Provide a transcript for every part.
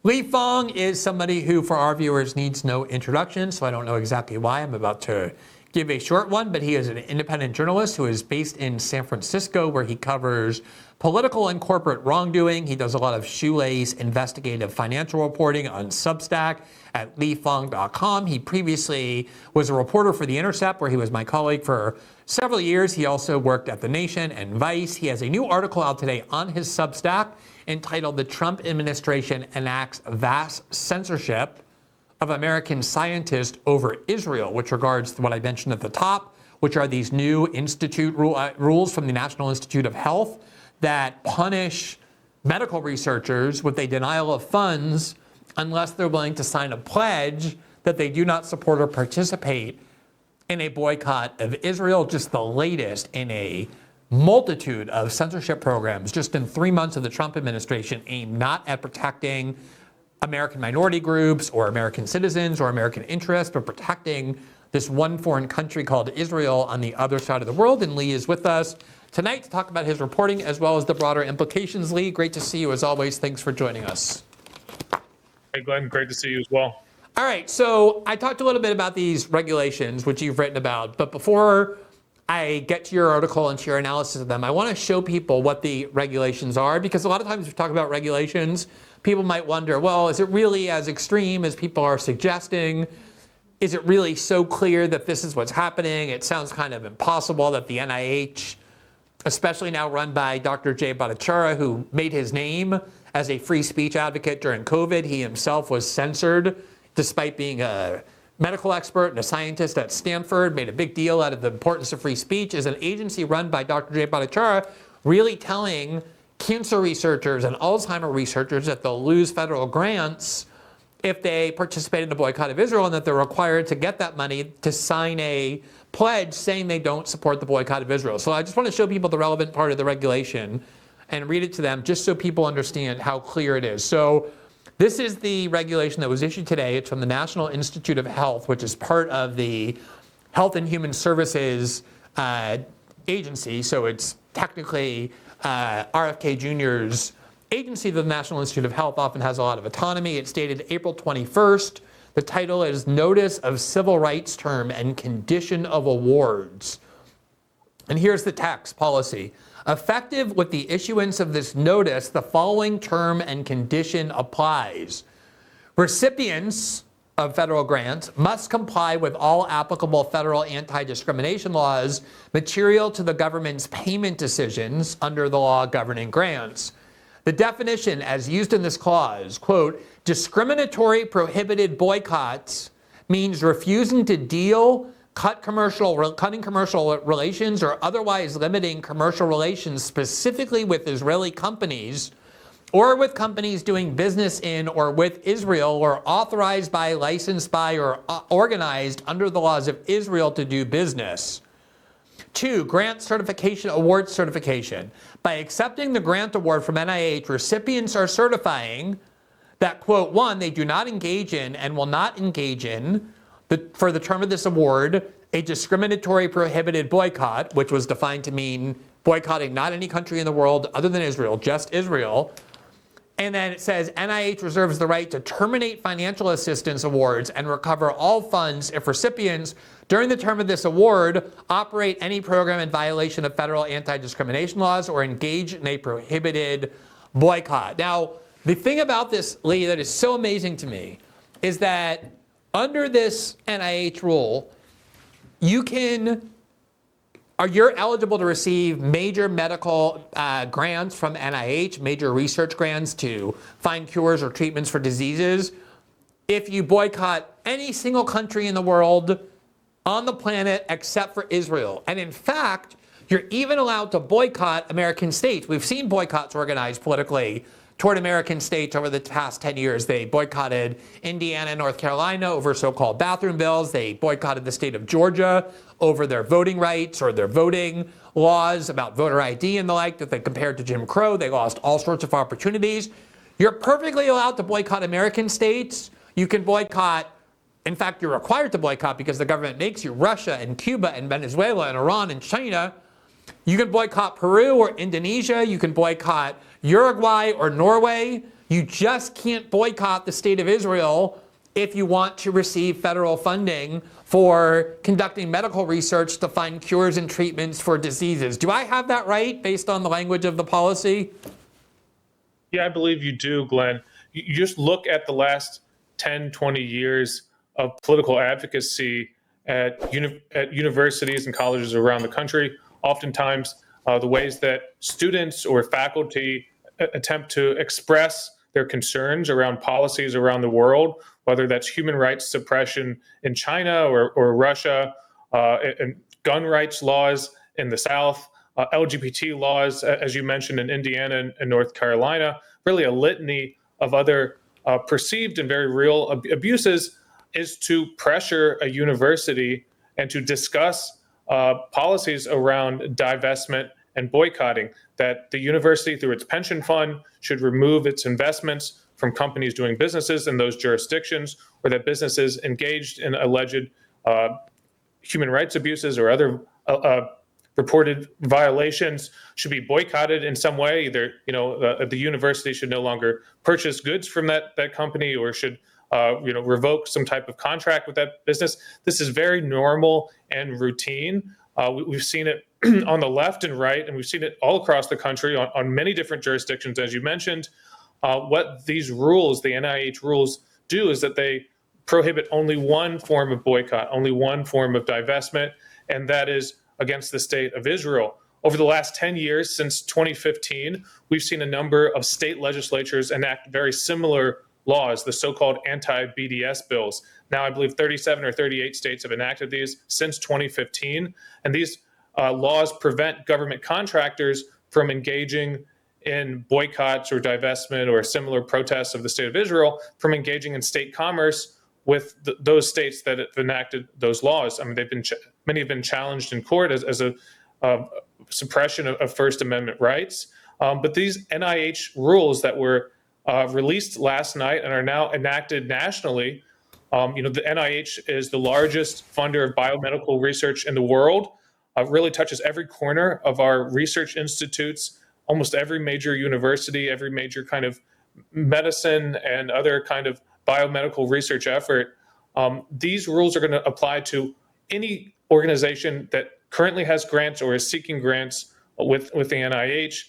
Li Fong is somebody who, for our viewers, needs no introduction, so I don't know exactly why. I'm about to give a short one, but he is an independent journalist who is based in San Francisco, where he covers political and corporate wrongdoing. He does a lot of shoelace investigative financial reporting on Substack at lifong.com. He previously was a reporter for The Intercept, where he was my colleague for several years. He also worked at The Nation and Vice. He has a new article out today on his Substack entitled "The Trump Administration Enacts Vast Censorship of American Scientists Over Israel," which regards to what I mentioned at the top, which are these new rules from the National Institute of Health that punish medical researchers with a denial of funds unless they're willing to sign a pledge that they do not support or participate in a boycott of Israel. Just the latest in a multitude of censorship programs just in 3 months of the Trump administration, aimed not at protecting American minority groups or American citizens or American interests, but protecting this one foreign country called Israel on the other side of the world. And Lee is with us tonight to talk about his reporting as well as the broader implications. Lee, great to see you as always. Thanks for joining us. Hey, Glenn, great to see you as well. All right, so I talked a little bit about these regulations, which you've written about, but before I get to your article and to your analysis of them, I want to show people what the regulations are, because a lot of times when we talk about regulations, people might wonder, well, is it really as extreme as people are suggesting? Is it really so clear that this is what's happening? It sounds kind of impossible that the NIH, especially now run by Dr. Jay Bhattacharya, who made his name as a free speech advocate during COVID. He himself was censored despite being a medical expert and a scientist at Stanford, made a big deal out of the importance of free speech. Is an agency run by Dr. Jay Bhattacharya really telling cancer researchers and Alzheimer researchers that they'll lose federal grants if they participate in the boycott of Israel, and that they're required to get that money to sign a pledge saying they don't support the boycott of Israel. So I just want to show people the relevant part of the regulation and read it to them just so people understand how clear it is. So this is the regulation that was issued today. It's from the National Institute of Health, which is part of the Health and Human Services agency. So it's technically RFK Jr.'s agency. The National Institute of Health often has a lot of autonomy. It's dated April 21st. The title is Notice of Civil Rights Term and Condition of Awards. And here's the text policy. Effective with the issuance of this notice, the following term and condition applies. Recipients of federal grants must comply with all applicable federal anti-discrimination laws material to the government's payment decisions under the law governing grants. The definition as used in this clause, quote, discriminatory prohibited boycotts means refusing to deal, cutting commercial relations, or otherwise limiting commercial relations specifically with Israeli companies or with companies doing business in or with Israel or authorized by, licensed by, or organized under the laws of Israel to do business. 2, grant certification, award certification. By accepting the grant award from NIH, recipients are certifying that, quote, 1, they do not engage in and will not engage in, for the term of this award, a discriminatory prohibited boycott, which was defined to mean boycotting not any country in the world other than Israel, just Israel. And then it says NIH reserves the right to terminate financial assistance awards and recover all funds if recipients during the term of this award operate any program in violation of federal anti-discrimination laws or engage in a prohibited boycott. Now, the thing about this, Lee, that is so amazing to me is that under this NIH rule, you're eligible to receive major medical grants from NIH, major research grants to find cures or treatments for diseases, if you boycott any single country in the world on the planet except for Israel. And in fact, you're even allowed to boycott American states. We've seen boycotts organized politically toward American states over the past 10 years. They boycotted Indiana and North Carolina over so-called bathroom bills. They boycotted the state of Georgia over their voting rights or their voting laws about voter ID and the like that they compared to Jim Crow. They lost all sorts of opportunities. You're perfectly allowed to boycott American states. You can boycott, in fact, you're required to boycott because the government makes you, Russia and Cuba and Venezuela and Iran and China. You can boycott Peru or Indonesia. You can boycott Uruguay or Norway. You just can't boycott the state of Israel if you want to receive federal funding for conducting medical research to find cures and treatments for diseases. Do I have that right based on the language of the policy? Yeah, I believe you do, Glenn. You just look at the last 10, 20 years of political advocacy at universities and colleges around the country. Oftentimes, the ways that students or faculty attempt to express their concerns around policies around the world, whether that's human rights suppression in China or Russia, and gun rights laws in the South, LGBT laws, as you mentioned, in Indiana and North Carolina, really a litany of other perceived and very real abuses, is to pressure a university and to discuss policies around divestment and boycotting, that the university, through its pension fund, should remove its investments from companies doing businesses in those jurisdictions, or that businesses engaged in alleged human rights abuses or other reported violations should be boycotted in some way. Either the university should no longer purchase goods from that company, or should revoke some type of contract with that business. This is very normal and routine. We've seen it on the left and right, and we've seen it all across the country on many different jurisdictions, as you mentioned. What these rules, the NIH rules, do is that they prohibit only one form of boycott, only one form of divestment, and that is against the state of Israel. Over the last 10 years, since 2015, we've seen a number of state legislatures enact very similar laws, the so-called anti-BDS bills. Now, I believe 37 or 38 states have enacted these since 2015, and these laws prevent government contractors from engaging in boycotts or divestment or similar protests of the state of Israel, from engaging in state commerce with those states that have enacted those laws. I mean, many have been challenged in court as a suppression of First Amendment rights. But these NIH rules that were released last night and are now enacted nationally. The NIH is the largest funder of biomedical research in the world. Really touches every corner of our research institutes, almost every major university, every major kind of medicine and other kind of biomedical research effort. These rules are going to apply to any organization that currently has grants or is seeking grants with the NIH.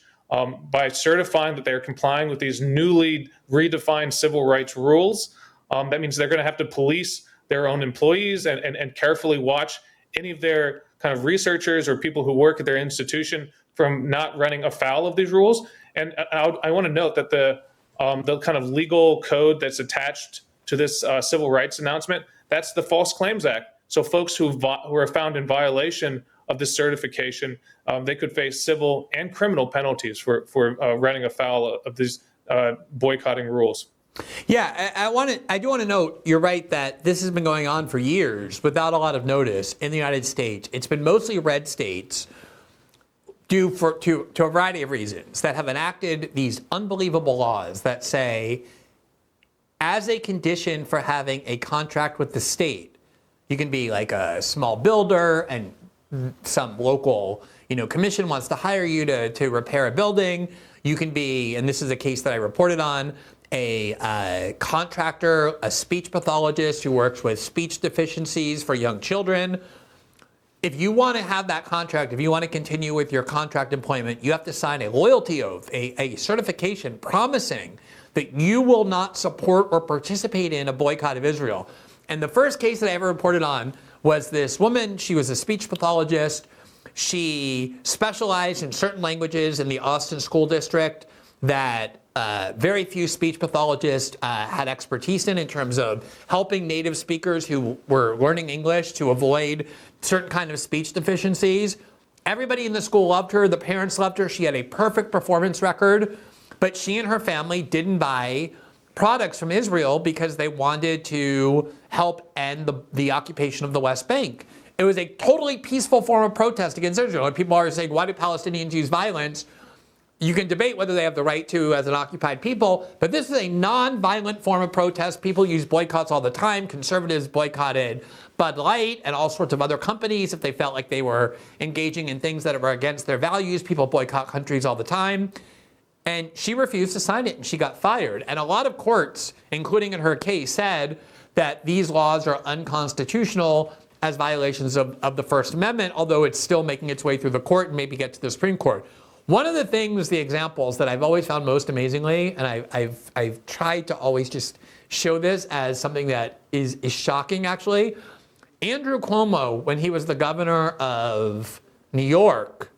By certifying that they're complying with these newly redefined civil rights rules, that means they're going to have to police their own employees and carefully watch any of their kind of researchers or people who work at their institution from not running afoul of these rules. And I want to note that the kind of legal code that's attached to this civil rights announcement, that's the False Claims Act. So folks who are found in violation of this certification, they could face civil and criminal penalties for running afoul of these boycotting rules. Yeah, I do want to note, you're right that this has been going on for years without a lot of notice in the United States. It's been mostly red states due to a variety of reasons that have enacted these unbelievable laws that say, as a condition for having a contract with the state, you can be like a small builder and some local commission wants to hire you to repair a building. You can be, and this is a case that I reported on, a contractor, a speech pathologist who works with speech deficiencies for young children. If you want to have that contract, if you want to continue with your contract employment, you have to sign a loyalty oath, a certification promising that you will not support or participate in a boycott of Israel. And the first case that I ever reported on was this woman. She was a speech pathologist. She specialized in certain languages in the Austin School District that very few speech pathologists had expertise in terms of helping native speakers who were learning English to avoid certain kind of speech deficiencies. Everybody in the school loved her. The parents loved her. She had a perfect performance record, but she and her family didn't buy products from Israel because they wanted to help end the occupation of the West Bank. It was a totally peaceful form of protest against Israel. And people are saying, why do Palestinians use violence? You can debate whether they have the right to as an occupied people, but this is a non-violent form of protest. People use boycotts all the time. Conservatives boycotted Bud Light and all sorts of other companies if they felt like they were engaging in things that were against their values. People boycott countries all the time. And she refused to sign it, and she got fired. And a lot of courts, including in her case, said that these laws are unconstitutional as violations of the First Amendment, although it's still making its way through the court and maybe get to the Supreme Court. One of the things, the examples that I've always found most amazingly, and I've tried to always just show this as something that is shocking actually, Andrew Cuomo, when he was the governor of New York,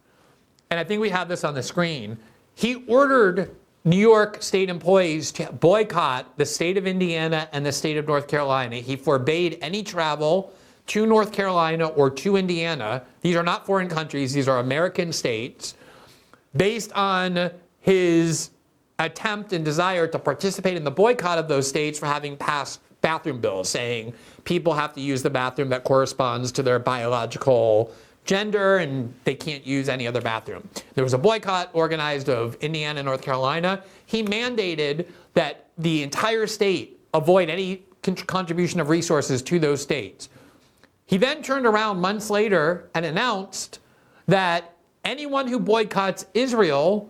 and I think we have this on the screen, he ordered New York state employees to boycott the state of Indiana and the state of North Carolina. He forbade any travel to North Carolina or to Indiana. These are not foreign countries, these are American states, based on his attempt and desire to participate in the boycott of those states for having passed bathroom bills saying people have to use the bathroom that corresponds to their biological gender and they can't use any other bathroom. There was a boycott organized of Indiana and North Carolina. He mandated that the entire state avoid any contribution of resources to those states. He then turned around months later and announced that anyone who boycotts Israel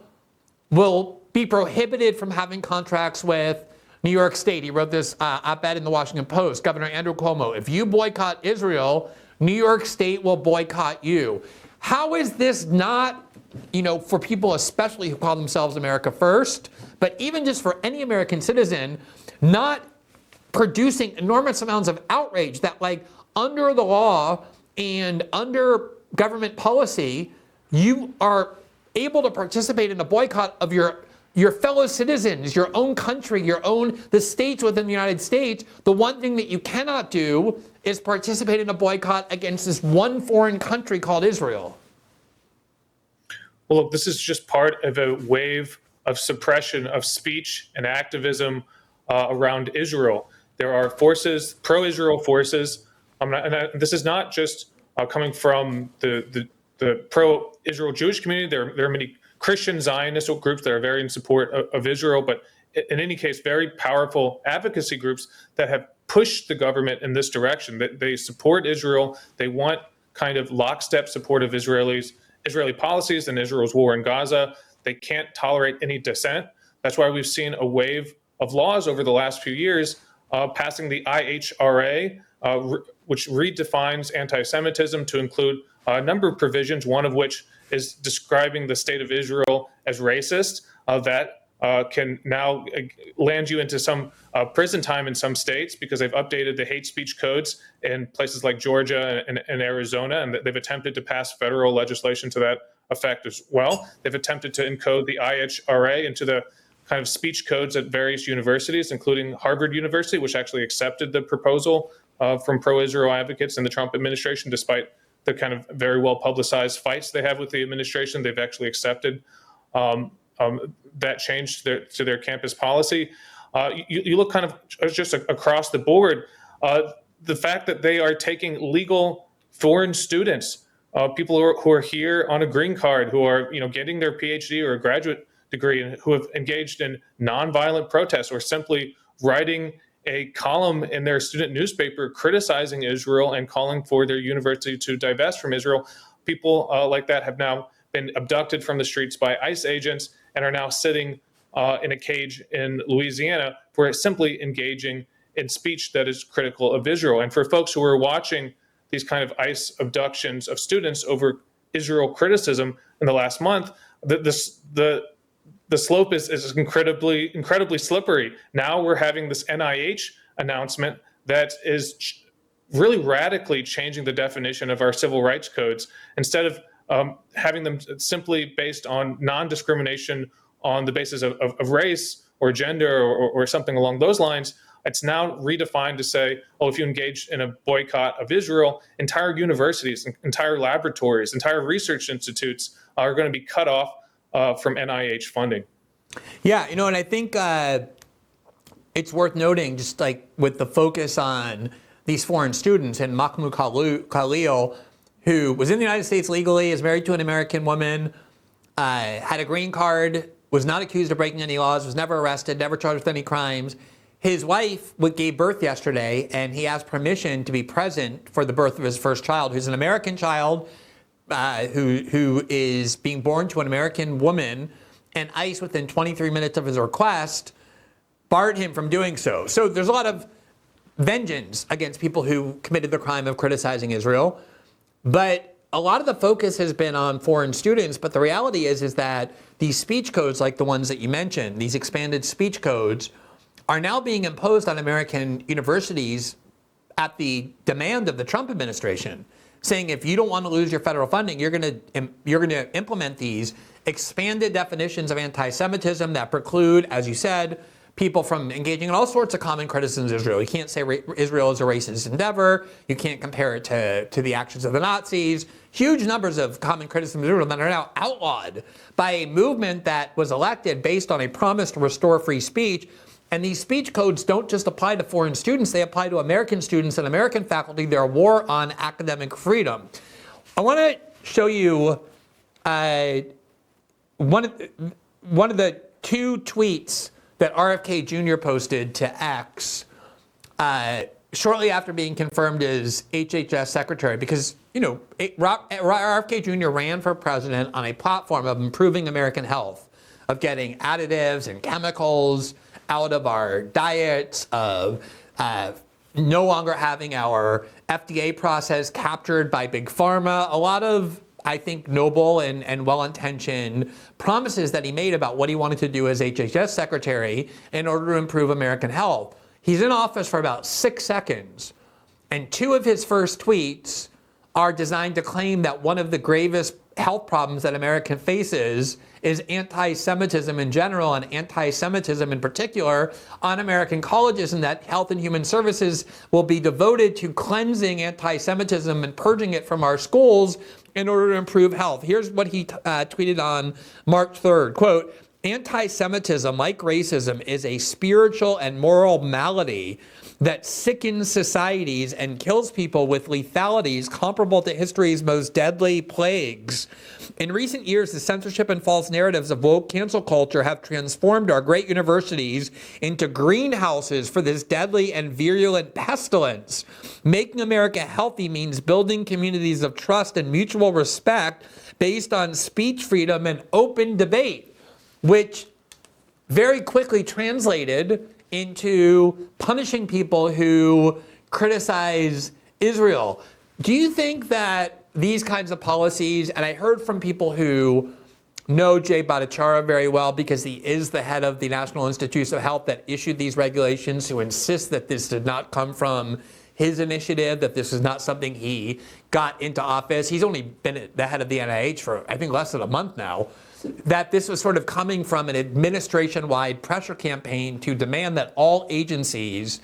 will be prohibited from having contracts with New York State. He wrote this op-ed in the Washington Post, Governor Andrew Cuomo, if you boycott Israel, New York State will boycott you. How is this not, for people especially who call themselves America First, but even just for any American citizen, not producing enormous amounts of outrage that, like, under the law and under government policy, you are able to participate in a boycott of your fellow citizens, your own country, the states within the United States. The one thing that you cannot do is participate in a boycott against this one foreign country called Israel. Well, look, this is just part of a wave of suppression of speech and activism around Israel. There are forces, pro-Israel forces, this is not just coming from the pro-Israel Jewish community. There are many Christian Zionist groups that are very in support of Israel, but in any case, very powerful advocacy groups that have pushed the government in this direction. They support Israel. They want kind of lockstep support of Israeli policies and Israel's war in Gaza. They can't tolerate any dissent. That's why we've seen a wave of laws over the last few years passing the IHRA, which redefines anti-Semitism to include a number of provisions, one of which is describing the state of Israel as racist, that can now land you into some prison time in some states because they've updated the hate speech codes in places like Georgia and Arizona, and they've attempted to pass federal legislation to that effect as well. They've attempted to encode the IHRA into the kind of speech codes at various universities, including Harvard University, which actually accepted the proposal from pro-Israel advocates in the Trump administration, despite the kind of very well publicized fights they have with the administration. They've actually accepted that change to their campus policy. You look kind of just across the board, the fact that they are taking legal foreign students, people who are here on a green card, who are getting their PhD or a graduate degree, and who have engaged in nonviolent protests or simply writing a column in their student newspaper criticizing Israel and calling for their university to divest from Israel. People like that have now been abducted from the streets by ICE agents and are now sitting in a cage in Louisiana for simply engaging in speech that is critical of Israel. And for folks who are watching these kind of ICE abductions of students over Israel criticism in the last month, the slope is incredibly slippery. Now we're having this NIH announcement that is really radically changing the definition of our civil rights codes. Instead of having them simply based on non-discrimination on the basis of race or gender or something along those lines, it's now redefined to say, if you engage in a boycott of Israel, entire universities, entire laboratories, entire research institutes are going to be cut off from NIH funding. Yeah, and I think it's worth noting, just like with the focus on these foreign students, and Mahmoud Khalil, who was in the United States legally, is married to an American woman, had a green card, was not accused of breaking any laws, was never arrested, never charged with any crimes. His wife gave birth yesterday, and he asked permission to be present for the birth of his first child, who's an American child, who is being born to an American woman, and ICE, within 23 minutes of his request, barred him from doing so. So there's a lot of vengeance against people who committed the crime of criticizing Israel. But a lot of the focus has been on foreign students. But the reality is that these speech codes, like the ones that you mentioned, these expanded speech codes, are now being imposed on American universities at the demand of the Trump administration, saying if you don't want to lose your federal funding, you're going to implement these expanded definitions of anti-Semitism that preclude, as you said, people from engaging in all sorts of common criticisms of Israel. You can't say Israel is a racist endeavor. You can't compare it to the actions of the Nazis. Huge numbers of common criticisms of Israel that are now outlawed by a movement that was elected based on a promise to restore free speech. And these speech codes don't just apply to foreign students, they apply to American students and American faculty. They're a war on academic freedom. I want to show you one of the two tweets that RFK Jr. posted to X shortly after being confirmed as HHS secretary, because RFK Jr. ran for president on a platform of improving American health, of getting additives and chemicals out of our diets, of no longer having our FDA process captured by big pharma. A lot of, I think, noble and well-intentioned promises that he made about what he wanted to do as HHS secretary in order to improve American health. He's in office for about 6 seconds, and two of his first tweets are designed to claim that one of the gravest health problems that America faces is anti-Semitism in general, and anti-Semitism in particular on American colleges, and that Health and Human Services will be devoted to cleansing anti-Semitism and purging it from our schools in order to improve health. Here's what he tweeted on March 3rd, quote, "Anti-Semitism, like racism, is a spiritual and moral malady that sickens societies and kills people with lethalities comparable to history's most deadly plagues. In recent years, the censorship and false narratives of woke cancel culture have transformed our great universities into greenhouses for this deadly and virulent pestilence. Making America healthy means building communities of trust and mutual respect based on speech freedom and open debate," which very quickly translated into punishing people who criticize Israel. Do you think that these kinds of policies, and I heard from people who know Jay Bhattacharya very well because he is the head of the National Institutes of Health that issued these regulations, who insist that this did not come from his initiative, that this is not something he got into office. He's only been the head of the NIH for, I think, less than a month now. That this was sort of coming from an administration-wide pressure campaign to demand that all agencies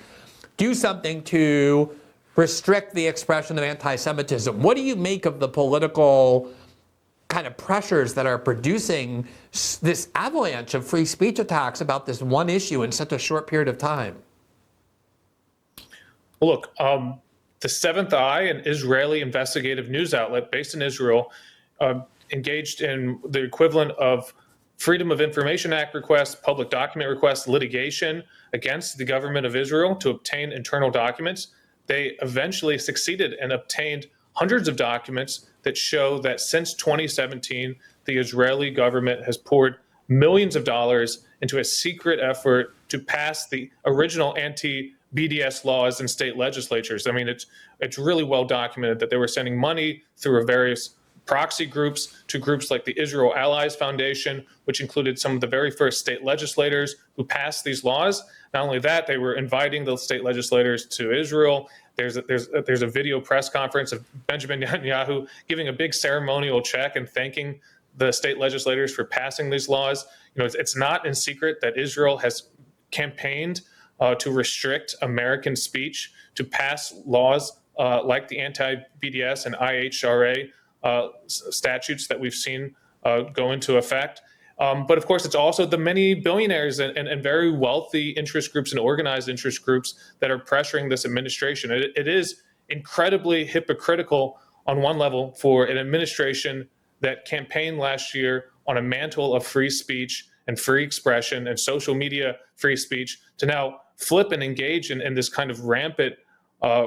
do something to restrict the expression of anti-Semitism. What do you make of the political kind of pressures that are producing this avalanche of free speech attacks about this one issue in such a short period of time? Well, look, the Seventh Eye, an Israeli investigative news outlet based in Israel, engaged in the equivalent of Freedom of Information Act requests, public document requests, litigation against the government of Israel to obtain internal documents. They eventually succeeded and obtained hundreds of documents that show that since 2017, the Israeli government has poured millions of dollars into a secret effort to pass the original anti-BDS laws in state legislatures. I mean, it's really well documented that they were sending money through various proxy groups to groups like the Israel Allies Foundation, which included some of the very first state legislators who passed these laws. Not only that, they were inviting the state legislators to Israel. There's a video press conference of Benjamin Netanyahu giving a big ceremonial check and thanking the state legislators for passing these laws. You know, it's not in secret that Israel has campaigned to restrict American speech, to pass laws like the anti-BDS and IHRA statutes that we've seen go into effect. But of course, it's also the many billionaires and very wealthy interest groups and organized interest groups that are pressuring this administration. It is incredibly hypocritical on one level for an administration that campaigned last year on a mantle of free speech and free expression and social media free speech to now flip and engage in this kind of rampant,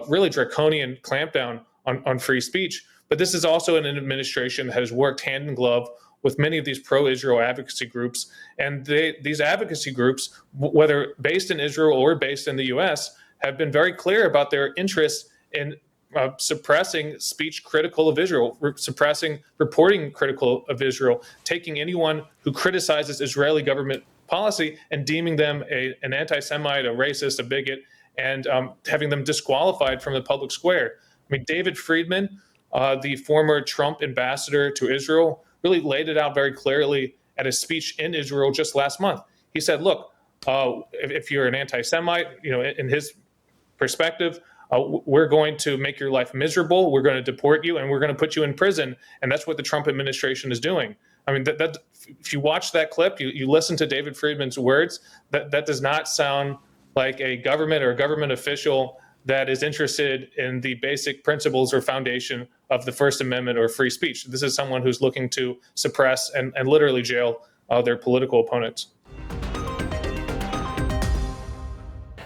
really draconian clampdown on free speech. But this is also an administration that has worked hand in glove with many of these pro-Israel advocacy groups. And these advocacy groups, whether based in Israel or based in the US, have been very clear about their interest in suppressing speech critical of Israel, suppressing reporting critical of Israel, taking anyone who criticizes Israeli government policy and deeming them an anti-Semite, a racist, a bigot, and having them disqualified from the public square. I mean, David Friedman, the former Trump ambassador to Israel, really laid it out very clearly at a speech in Israel just last month. He said, look, if you're an anti-Semite, in his perspective, we're going to make your life miserable, we're going to deport you, and we're going to put you in prison. And that's what the Trump administration is doing. I mean, that if you watch that clip, you listen to David Friedman's words, that does not sound like a government or a government official that is interested in the basic principles or foundation of the First Amendment or free speech. This is someone who's looking to suppress and literally jail their political opponents.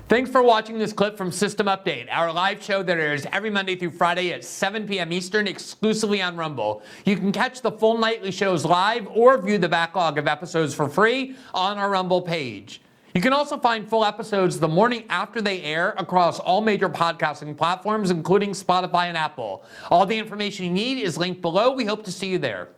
Thanks for watching this clip from System Update, our live show that airs every Monday through Friday at 7 p.m. Eastern exclusively on Rumble. You can catch the full nightly shows live or view the backlog of episodes for free on our Rumble page. You can also find full episodes the morning after they air across all major podcasting platforms, including Spotify and Apple. All the information you need is linked below. We hope to see you there.